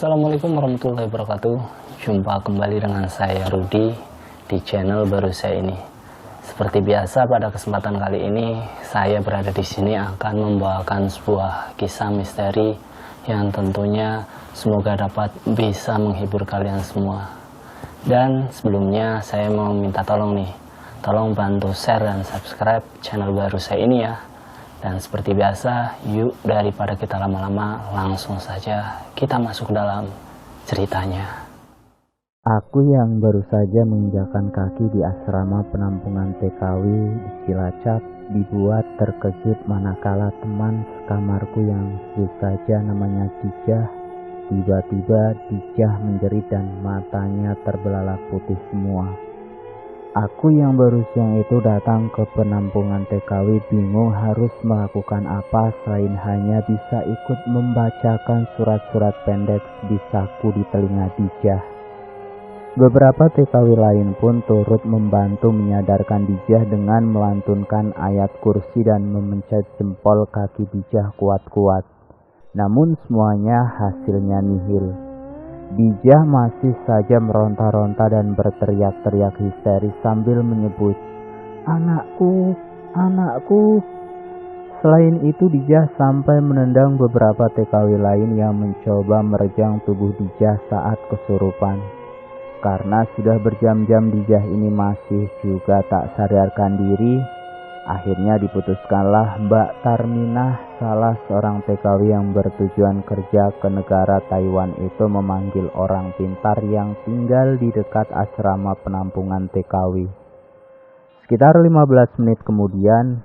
Assalamualaikum warahmatullahi wabarakatuh. Jumpa kembali dengan saya Rudi di channel baru saya ini. Seperti biasa pada kesempatan kali ini saya berada di sini akan membawakan sebuah kisah misteri yang tentunya semoga dapat bisa menghibur kalian semua. Dan sebelumnya saya mau minta tolong nih, tolong bantu share dan subscribe channel baru saya ini ya. Dan seperti biasa, yuk daripada kita lama-lama, langsung saja kita masuk dalam ceritanya. Aku yang baru saja menginjakan kaki di asrama penampungan TKW di Cilacap dibuat terkejut manakala teman sekamarku yang sebut saja namanya Dijah, tiba-tiba Dijah menjerit dan matanya terbelalak putih semua. Aku yang baru siang itu datang ke penampungan TKW bingung harus melakukan apa selain hanya bisa ikut membacakan surat-surat pendek di saku di telinga Dijah. Beberapa TKW lain pun turut membantu menyadarkan Dijah dengan melantunkan ayat kursi dan memencet jempol kaki Dijah kuat-kuat. Namun semuanya hasilnya nihil. Dijah masih saja meronta-ronta dan berteriak-teriak histeris sambil menyebut, "Anakku, anakku." Selain itu Dijah sampai menendang beberapa TKW lain yang mencoba merejang tubuh Dijah saat kesurupan. Karena sudah berjam-jam Dijah ini masih juga tak sadarkan diri, akhirnya diputuskanlah Mbak Tarminah, salah seorang TKW yang bertujuan kerja ke negara Taiwan itu memanggil orang pintar yang tinggal di dekat asrama penampungan TKW. Sekitar 15 menit kemudian,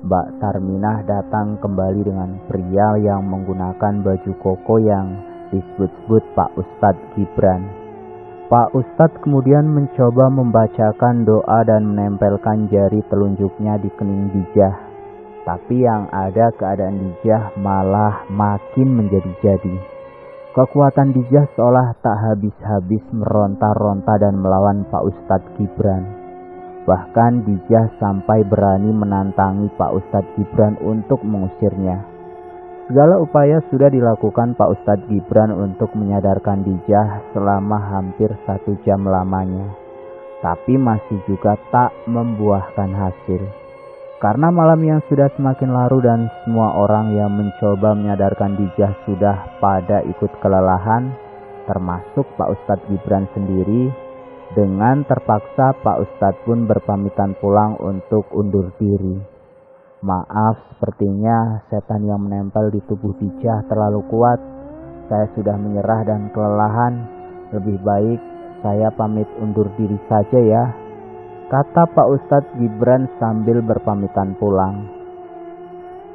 Mbak Tarminah datang kembali dengan pria yang menggunakan baju koko yang disebut-sebut Pak Ustadz Gibran. Pak Ustadz kemudian mencoba membacakan doa dan menempelkan jari telunjuknya di kening Dijah. Tapi yang ada keadaan Dijah malah makin menjadi-jadi. Kekuatan Dijah seolah tak habis-habis meronta-ronta dan melawan Pak Ustadz Gibran. Bahkan Dijah sampai berani menantangi Pak Ustadz Gibran untuk mengusirnya. Segala upaya sudah dilakukan Pak Ustadz Gibran untuk menyadarkan Dijah selama hampir 1 jam lamanya. Tapi masih juga tak membuahkan hasil. Karena malam yang sudah semakin larut dan semua orang yang mencoba menyadarkan Dijah sudah pada ikut kelelahan, termasuk Pak Ustadz Gibran sendiri, dengan terpaksa Pak Ustadz pun berpamitan pulang untuk undur diri. "Maaf, sepertinya setan yang menempel di tubuh Dijah terlalu kuat. Saya sudah menyerah dan kelelahan. Lebih baik saya pamit undur diri saja ya," kata Pak Ustadz Gibran sambil berpamitan pulang.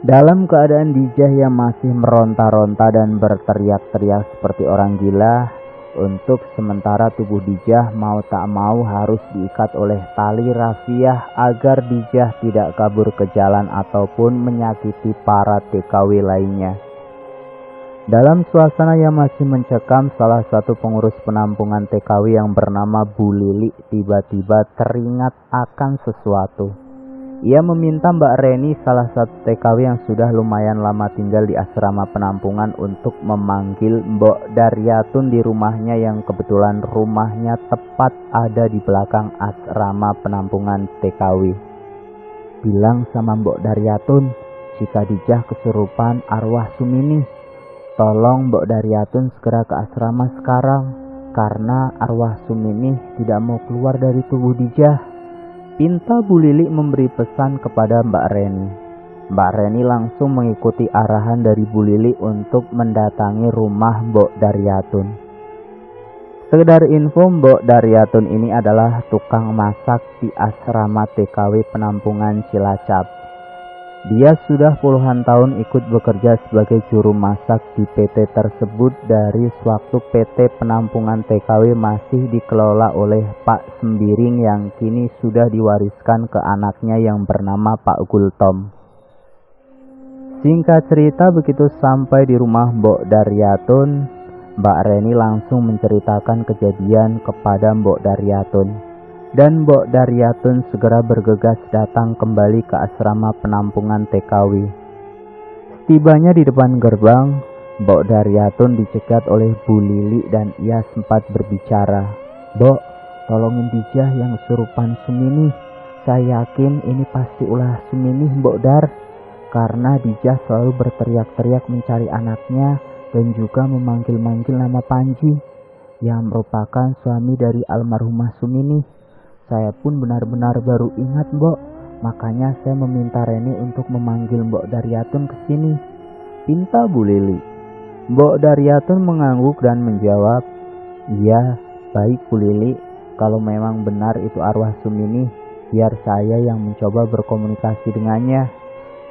Dalam keadaan Dijah yang masih meronta-ronta dan berteriak-teriak seperti orang gila, untuk sementara tubuh Dijah mau tak mau harus diikat oleh tali rafiah agar Dijah tidak kabur ke jalan ataupun menyakiti para TKW lainnya. Dalam suasana yang masih mencekam, salah satu pengurus penampungan TKW yang bernama Bu Lili tiba-tiba teringat akan sesuatu. Ia meminta Mbak Reni, salah satu TKW yang sudah lumayan lama tinggal di asrama penampungan, untuk memanggil Mbok Daryatun di rumahnya yang kebetulan rumahnya tepat ada di belakang asrama penampungan TKW. "Bilang sama Mbok Daryatun, jika Dijah kesurupan arwah Sumini. Tolong Mbok Daryatun segera ke asrama sekarang, karena arwah Sumini tidak mau keluar dari tubuh Dijah," pinta Bu Lili memberi pesan kepada Mbak Reni. Mbak Reni langsung mengikuti arahan dari Bu Lili untuk mendatangi rumah Mbok Daryatun. Sekedar info, Mbok Daryatun ini adalah tukang masak di asrama TKW penampungan Cilacap. Dia sudah puluhan tahun ikut bekerja sebagai juru masak di PT tersebut dari sewaktu PT penampungan TKW masih dikelola oleh Pak Sembiring yang kini sudah diwariskan ke anaknya yang bernama Pak Gultom. Singkat cerita, begitu sampai di rumah Mbok Daryatun, Mbak Reni langsung menceritakan kejadian kepada Mbok Daryatun. Dan Mbok Daryatun segera bergegas datang kembali ke asrama penampungan TKW. Setibanya di depan gerbang, Mbok Daryatun dicegat oleh Bu Lili dan ia sempat berbicara. "Mbok, tolongin Dijah yang kesurupan Sumini. Saya yakin ini pasti ulah Sumini, Mbok Dar." Karena Dijah selalu berteriak-teriak mencari anaknya dan juga memanggil-manggil nama Panji yang merupakan suami dari almarhumah Sumini. Saya pun benar-benar baru ingat, Mbok. Makanya saya meminta Reni untuk memanggil Mbok Daryatun ke sini, pinta Bu Lili. Mbok Daryatun mengangguk dan menjawab, "Iya, baik Bu Lili. Kalau memang benar itu arwah Sumini, biar saya yang mencoba berkomunikasi dengannya,"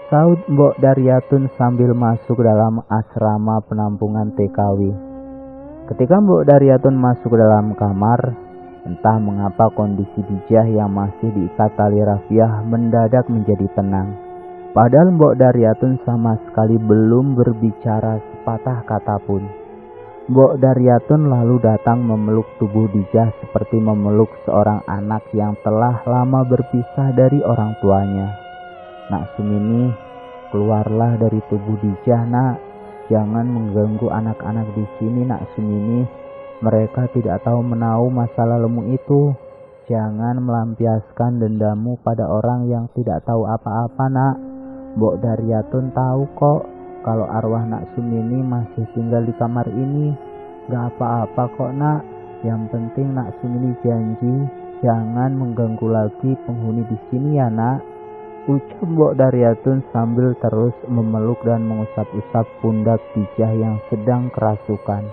saud Mbok Daryatun sambil masuk dalam asrama penampungan TKW. Ketika Mbok Daryatun masuk ke dalam kamar, entah mengapa kondisi Dijah yang masih diikat tali rafiah mendadak menjadi tenang. Padahal Mbok Daryatun sama sekali belum berbicara sepatah kata pun. Mbok Daryatun lalu datang memeluk tubuh Dijah seperti memeluk seorang anak yang telah lama berpisah dari orang tuanya. "Nak Sumini, keluarlah dari tubuh Dijah, Nak. Jangan mengganggu anak-anak di sini, Nak Sumini. Mereka tidak tahu menahu masa lalumu itu. Jangan melampiaskan dendammu pada orang yang tidak tahu apa-apa, Nak. Mbok Daryatun tahu kok kalau arwah Nak Sumini masih tinggal di kamar ini. Gak apa-apa kok, Nak. Yang penting Nak Sumini janji jangan mengganggu lagi penghuni di sini ya, Nak," ucap Mbok Daryatun sambil terus memeluk dan mengusap-usap pundak Dijah yang sedang kerasukan.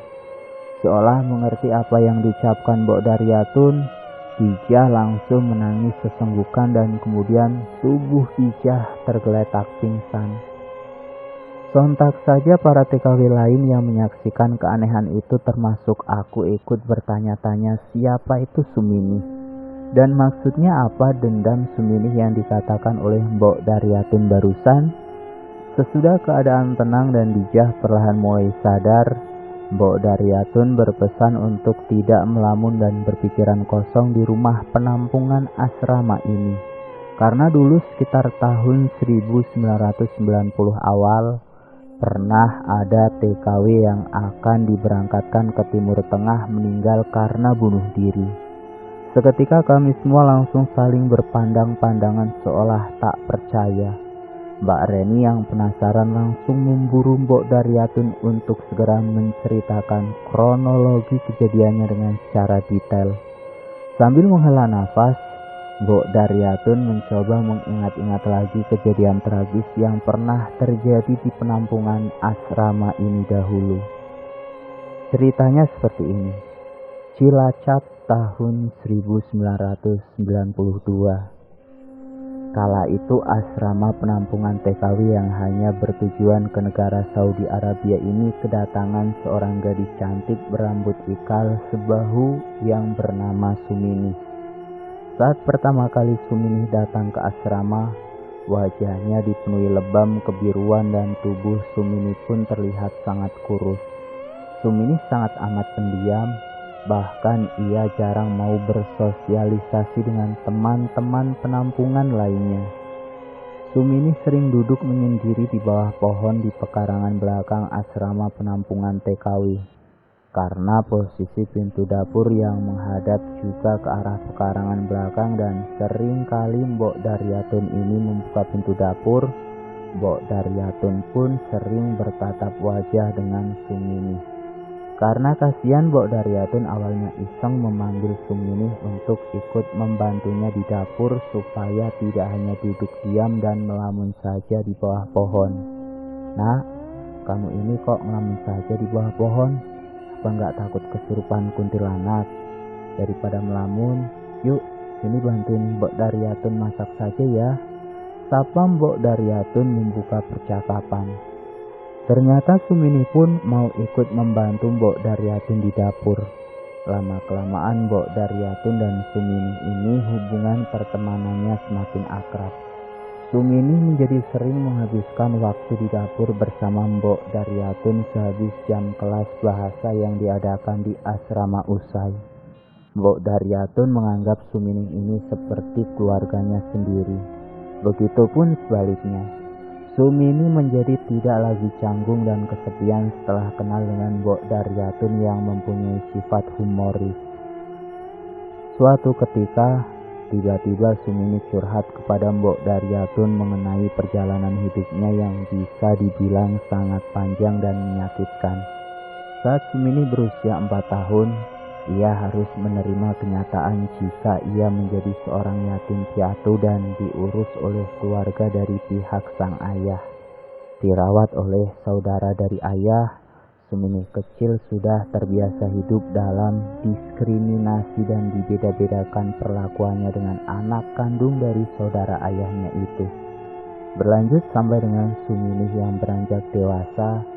Seolah mengerti apa yang diucapkan Mbok Daryatun, Dijah langsung menangis sesenggukan dan kemudian tubuh Dijah tergeletak pingsan. Sontak saja para TKW lain yang menyaksikan keanehan itu termasuk aku ikut bertanya-tanya siapa itu Sumini. Dan maksudnya apa dendam Sumini yang dikatakan oleh Mbok Daryatun barusan? Sesudah keadaan tenang dan Dijah perlahan mulai sadar, Mbok Daryatun berpesan untuk tidak melamun dan berpikiran kosong di rumah penampungan asrama ini. Karena dulu sekitar tahun 1990 awal, pernah ada TKW yang akan diberangkatkan ke Timur Tengah meninggal karena bunuh diri. Seketika kami semua langsung saling berpandang-pandangan seolah tak percaya. Mbak Reni yang penasaran langsung memburu Mbok Daryatun untuk segera menceritakan kronologi kejadiannya dengan secara detail. Sambil menghela nafas, Mbok Daryatun mencoba mengingat-ingat lagi kejadian tragis yang pernah terjadi di penampungan asrama ini dahulu. Ceritanya seperti ini. Cilacap tahun 1992. Kala itu asrama penampungan TKW yang hanya bertujuan ke negara Saudi Arabia ini kedatangan seorang gadis cantik berambut ikal sebahu yang bernama Sumini. Saat pertama kali Sumini datang ke asrama, wajahnya dipenuhi lebam kebiruan dan tubuh Sumini pun terlihat sangat kurus. Sumini sangat amat pendiam. Bahkan ia jarang mau bersosialisasi dengan teman-teman penampungan lainnya. Sumini sering duduk menyendiri di bawah pohon di pekarangan belakang asrama penampungan TKW. Karena posisi pintu dapur yang menghadap juga ke arah pekarangan belakang dan sering kali Mbok Daryatun ini membuka pintu dapur, Mbok Daryatun pun sering bertatap wajah dengan Sumini. Karena kasihan, Mbok Daryatun awalnya iseng memanggil Sumini untuk ikut membantunya di dapur supaya tidak hanya duduk diam dan melamun saja di bawah pohon. "Nak, kamu ini kok ngelamun saja di bawah pohon? Apa nggak takut kesurupan kuntilanak? Daripada melamun, yuk sini bantuin Mbok Daryatun masak saja ya," sapa Mbok Daryatun membuka percakapan. Ternyata Sumini pun mau ikut membantu Mbok Daryatun di dapur. Lama-kelamaan Mbok Daryatun dan Sumini ini hubungan pertemanannya semakin akrab. Sumini menjadi sering menghabiskan waktu di dapur bersama Mbok Daryatun sehabis jam kelas bahasa yang diadakan di asrama usai. Mbok Daryatun menganggap Sumini ini seperti keluarganya sendiri. Begitupun sebaliknya. Sumini menjadi tidak lagi canggung dan kesepian setelah kenal dengan Mbok Daryatun yang mempunyai sifat humoris. Suatu ketika, tiba-tiba Sumini curhat kepada Mbok Daryatun mengenai perjalanan hidupnya yang bisa dibilang sangat panjang dan menyakitkan. Saat Sumini berusia 4 tahun, ia harus menerima kenyataan jika ia menjadi seorang yatim piatu dan diurus oleh keluarga dari pihak sang ayah. Dirawat oleh saudara dari ayah, Sumini kecil sudah terbiasa hidup dalam diskriminasi dan dibeda-bedakan perlakuannya dengan anak kandung dari saudara ayahnya itu. Berlanjut sampai dengan Sumini yang beranjak dewasa,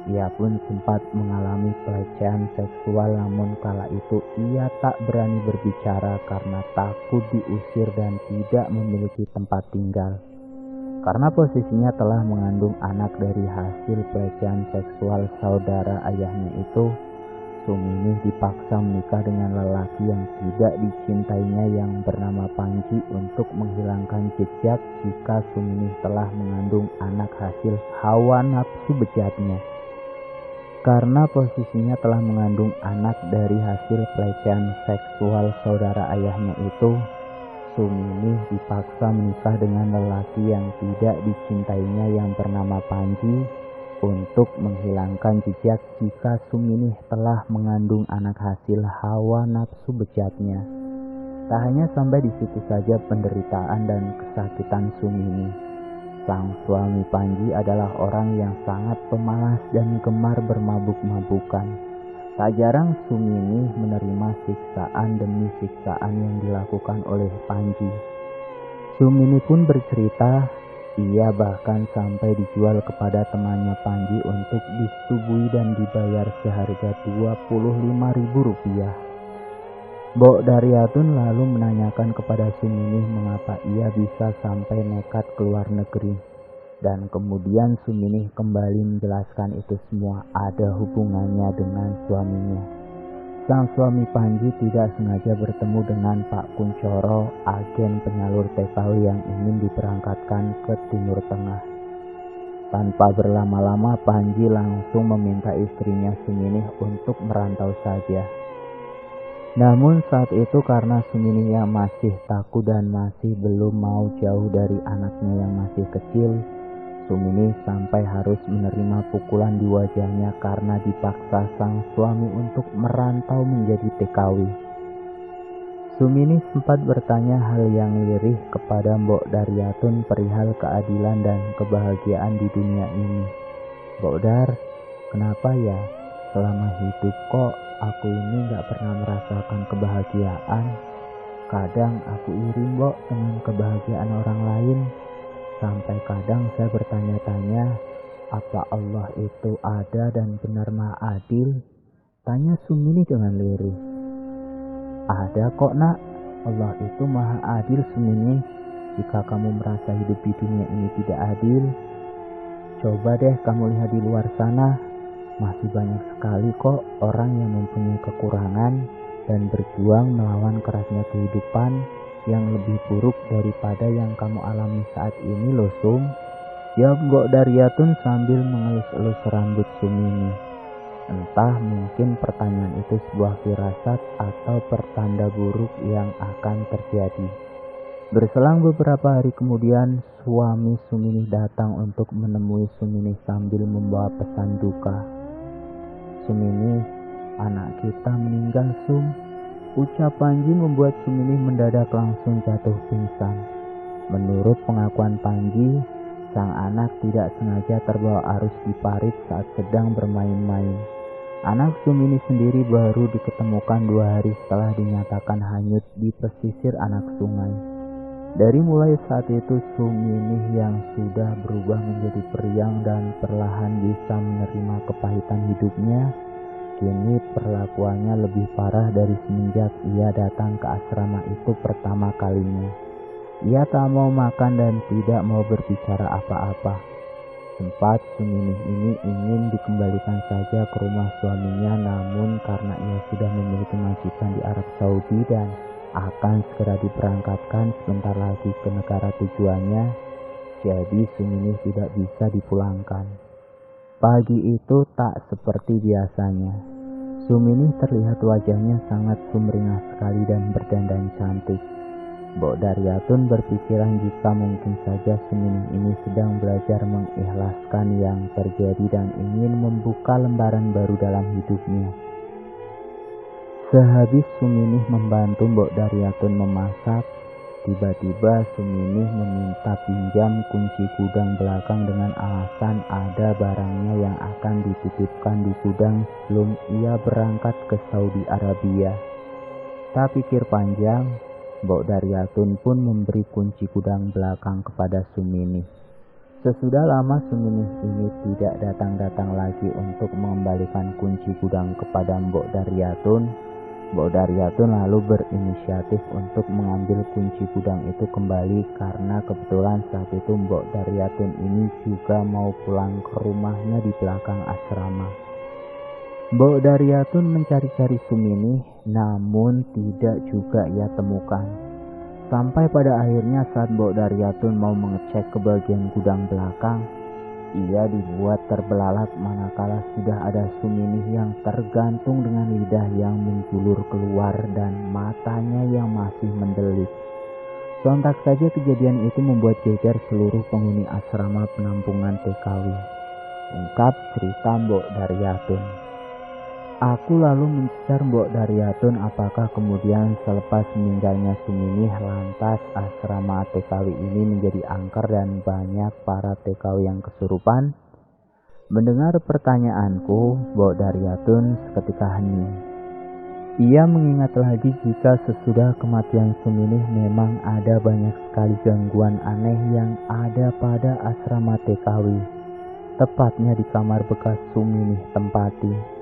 ia pun sempat mengalami pelecehan seksual, namun kala itu ia tak berani berbicara karena takut diusir dan tidak memiliki tempat tinggal. Karena posisinya telah mengandung anak dari hasil pelecehan seksual saudara ayahnya itu, Sumini dipaksa menikah dengan lelaki yang tidak dicintainya yang bernama Panji untuk menghilangkan jejak jika Sumini telah mengandung anak hasil hawa nafsu bejatnya. Karena posisinya telah mengandung anak dari hasil pelecehan seksual saudara ayahnya itu, Sumini dipaksa menikah dengan lelaki yang tidak dicintainya yang bernama Panji untuk menghilangkan jejak jika Sumini telah mengandung anak hasil hawa nafsu bejatnya. Tak hanya sampai di situ saja penderitaan dan kesakitan Sumini. Sang suami Panji adalah orang yang sangat pemalas dan gemar bermabuk-mabukan. Tak jarang Sumini menerima siksaan demi siksaan yang dilakukan oleh Panji. Sumini pun bercerita, ia bahkan sampai dijual kepada temannya Panji untuk disetubuhi dan dibayar seharga Rp25.000. Mbok Daryatun lalu menanyakan kepada Sumini mengapa ia bisa sampai nekat keluar negeri. Dan kemudian Sumini kembali menjelaskan itu semua ada hubungannya dengan suaminya. Sang suami Panji tidak sengaja bertemu dengan Pak Kuncoro, agen penyalur TKW yang ingin diberangkatkan ke Timur Tengah. Tanpa berlama-lama Panji langsung meminta istrinya Sumini untuk merantau saja. Namun saat itu karena Sumini yang masih takut dan masih belum mau jauh dari anaknya yang masih kecil, Sumini sampai harus menerima pukulan di wajahnya karena dipaksa sang suami untuk merantau menjadi TKW. Sumini sempat bertanya hal yang lirih kepada Mbok Daryatun perihal keadilan dan kebahagiaan di dunia ini. "Mbok Dar, kenapa ya selama hidup kok aku ini gak pernah merasakan kebahagiaan? Kadang aku iri Mbok dengan kebahagiaan orang lain. Sampai kadang saya bertanya-tanya, apa Allah itu ada dan benar maha adil?" Tanya Sumini dengan lirih. "Ada kok nak, Allah itu maha adil Sumini. Jika kamu merasa hidup di dunia ini tidak adil, coba deh kamu lihat di luar sana. Masih banyak sekali kok orang yang mempunyai kekurangan dan berjuang melawan kerasnya kehidupan yang lebih buruk daripada yang kamu alami saat ini loh Sum." Jawab Mbok Daryatun sambil mengelus-elus rambut Sumini. Entah mungkin pertanyaan itu sebuah firasat atau pertanda buruk yang akan terjadi. Berselang beberapa hari kemudian, suami Sumini datang untuk menemui Sumini sambil membawa pesan duka. "Sumini, anak kita meninggal Sum." Ucap Panji membuat Sumini mendadak langsung jatuh pingsan. Menurut pengakuan Panji, sang anak tidak sengaja terbawa arus di parit saat sedang bermain-main. Anak Sumini sendiri baru diketemukan 2 hari setelah dinyatakan hanyut di pesisir anak sungai. Dari mulai saat itu Sumini yang sudah berubah menjadi periang dan perlahan bisa menerima kepahitan hidupnya, kini perlakuannya lebih parah dari semenjak ia datang ke asrama itu pertama kalinya. Ia tak mau makan dan tidak mau berbicara apa-apa. Sempat Sumini ini ingin dikembalikan saja ke rumah suaminya, namun karena ia sudah memiliki majikan di Arab Saudi dan akan segera diberangkatkan sebentar lagi ke negara tujuannya, jadi Suminih tidak bisa dipulangkan. Pagi itu tak seperti biasanya. Suminih terlihat wajahnya sangat sumringah sekali dan berdandan cantik. Mbok Daryatun berpikiran jika mungkin saja Suminih ini sedang belajar mengikhlaskan yang terjadi dan ingin membuka lembaran baru dalam hidupnya. Sehabis Suminih membantu Mbok Daryatun memasak, tiba-tiba Suminih meminta pinjam kunci gudang belakang dengan alasan ada barangnya yang akan dititipkan di gudang sebelum ia berangkat ke Saudi Arabia. Tak pikir panjang, Mbok Daryatun pun memberi kunci gudang belakang kepada Suminih. Sesudah lama Suminih ini tidak datang-datang lagi untuk mengembalikan kunci gudang kepada Mbok Daryatun. Mbok Daryatun lalu berinisiatif untuk mengambil kunci gudang itu kembali karena kebetulan saat itu Mbok Daryatun ini juga mau pulang ke rumahnya di belakang asrama. Mbok Daryatun mencari-cari Suminih namun tidak juga ia temukan. Sampai pada akhirnya saat Mbok Daryatun mau mengecek ke bagian gudang belakang, ia dibuat terbelalak manakala sudah ada Suminih yang tergantung dengan lidah yang menjulur keluar dan matanya yang masih mendelik. Sontak saja kejadian itu membuat geger seluruh penghuni asrama penampungan TKW. Ungkap cerita Mbok Daryatun. Aku lalu mencecar Mbok Daryatun apakah kemudian selepas meninggalnya Suminih lantas asrama TKW ini menjadi angker dan banyak para TKW yang kesurupan? Mendengar pertanyaanku, Mbok Daryatun seketika hening. Ia mengingat lagi jika sesudah kematian Suminih memang ada banyak sekali gangguan aneh yang ada pada asrama TKW, tepatnya di kamar bekas Suminih tempati.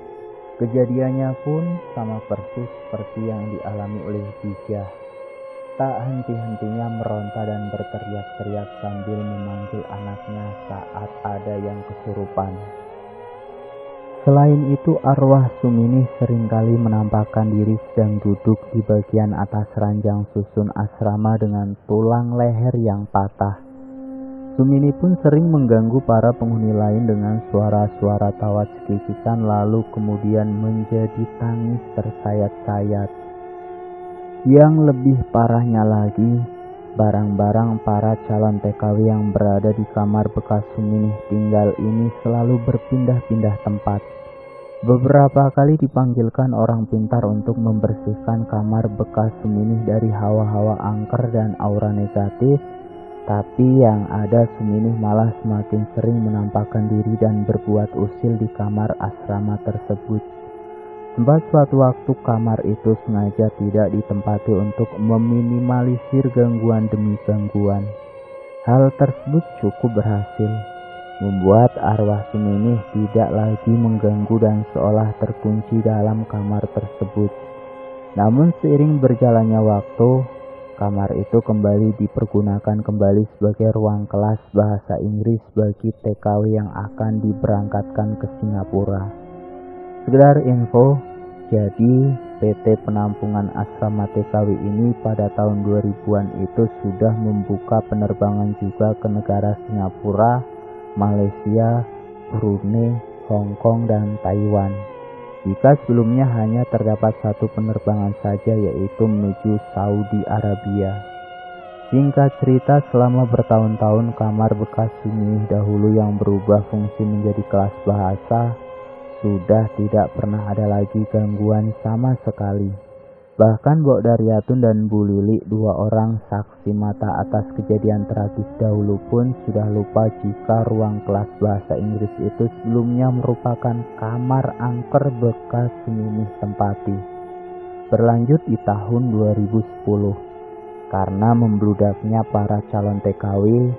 Kejadiannya pun sama persis seperti yang dialami oleh Dijah. Tak henti-hentinya meronta dan berteriak-teriak sambil memanggil anaknya saat ada yang kesurupan. Selain itu, arwah Suminih seringkali menampakkan diri sedang duduk di bagian atas ranjang susun asrama dengan tulang leher yang patah. Suminih pun sering mengganggu para penghuni lain dengan suara-suara tawa cekikikan lalu kemudian menjadi tangis tersayat-sayat. Yang lebih parahnya lagi, barang-barang para calon TKW yang berada di kamar bekas Suminih tinggal ini selalu berpindah-pindah tempat. Beberapa kali dipanggilkan orang pintar untuk membersihkan kamar bekas Suminih dari hawa-hawa angker dan aura negatif. Tapi yang ada Suminih malah semakin sering menampakkan diri dan berbuat usil di kamar asrama tersebut. Sempat suatu waktu kamar itu sengaja tidak ditempati untuk meminimalisir gangguan demi gangguan. Hal tersebut cukup berhasil, membuat arwah Suminih tidak lagi mengganggu dan seolah terkunci dalam kamar tersebut. Namun seiring berjalannya waktu, kamar itu kembali dipergunakan kembali sebagai ruang kelas bahasa Inggris bagi TKW yang akan diberangkatkan ke Singapura. Sekedar info, jadi PT Penampungan Asrama TKW ini pada tahun 2000-an itu sudah membuka penerbangan juga ke negara Singapura, Malaysia, Brunei, Hong Kong, dan Taiwan. Jika sebelumnya hanya terdapat satu penerbangan saja yaitu menuju Saudi Arabia. Singkat cerita, selama bertahun-tahun kamar bekas Suminih dahulu yang berubah fungsi menjadi kelas bahasa sudah tidak pernah ada lagi gangguan sama sekali. Bahkan Mbok Daryatun dan Bu Lili, dua orang saksi mata atas kejadian tragis dahulu pun sudah lupa jika ruang kelas bahasa Inggris itu sebelumnya merupakan kamar angker bekas Suminih tempati. Berlanjut di tahun 2010, karena membludaknya para calon TKW,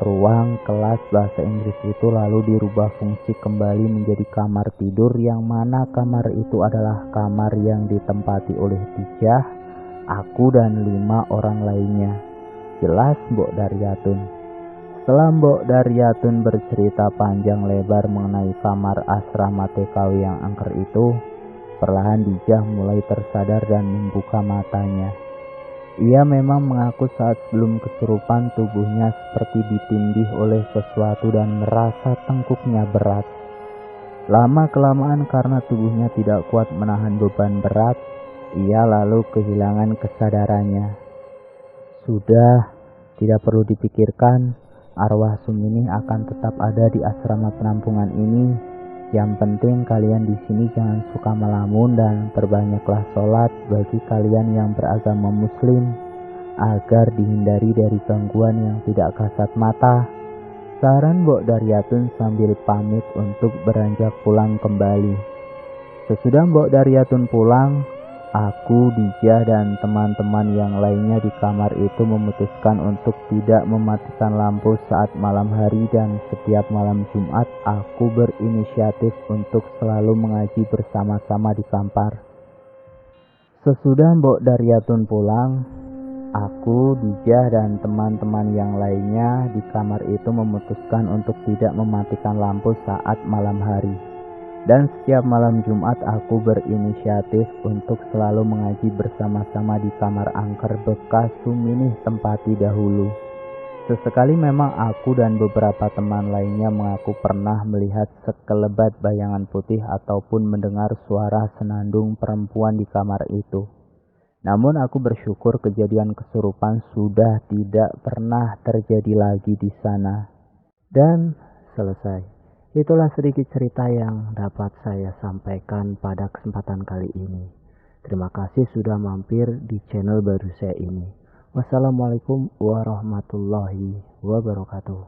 ruang kelas bahasa Inggris itu lalu dirubah fungsi kembali menjadi kamar tidur, yang mana kamar itu adalah kamar yang ditempati oleh Dijah, aku dan 5 orang lainnya. Jelas Mbok Daryatun. Setelah Mbok Daryatun bercerita panjang lebar mengenai kamar asrama TKW yang angker itu, perlahan Dijah mulai tersadar dan membuka matanya. Ia memang mengaku saat sebelum kesurupan tubuhnya seperti ditindih oleh sesuatu dan merasa tengkuknya berat. Lama-kelamaan karena tubuhnya tidak kuat menahan beban berat, ia lalu kehilangan kesadarannya. Sudah, tidak perlu dipikirkan, arwah Suminih akan tetap ada di asrama penampungan ini. Yang penting kalian di sini jangan suka melamun dan perbanyaklah sholat bagi kalian yang beragama Muslim agar dihindari dari gangguan yang tidak kasat mata. Saran Mbok Daryatun sambil pamit untuk beranjak pulang kembali. Sesudah Mbok Daryatun pulang, aku, Dijah, dan teman-teman yang lainnya di kamar itu memutuskan untuk tidak mematikan lampu saat malam hari dan setiap malam Jumat aku berinisiatif untuk selalu mengaji bersama-sama di kamar. Sesudah Mbok Daryatun pulang, aku, Dijah, dan teman-teman yang lainnya di kamar itu memutuskan untuk tidak mematikan lampu saat malam hari. Dan setiap malam Jumat aku berinisiatif untuk selalu mengaji bersama-sama di kamar angker bekas Suminih tempati dahulu. Sesekali memang aku dan beberapa teman lainnya mengaku pernah melihat sekelebat bayangan putih ataupun mendengar suara senandung perempuan di kamar itu. Namun aku bersyukur kejadian kesurupan sudah tidak pernah terjadi lagi di sana. Dan selesai. Itulah sedikit cerita yang dapat saya sampaikan pada kesempatan kali ini. Terima kasih sudah mampir di channel baru saya ini. Wassalamualaikum warahmatullahi wabarakatuh.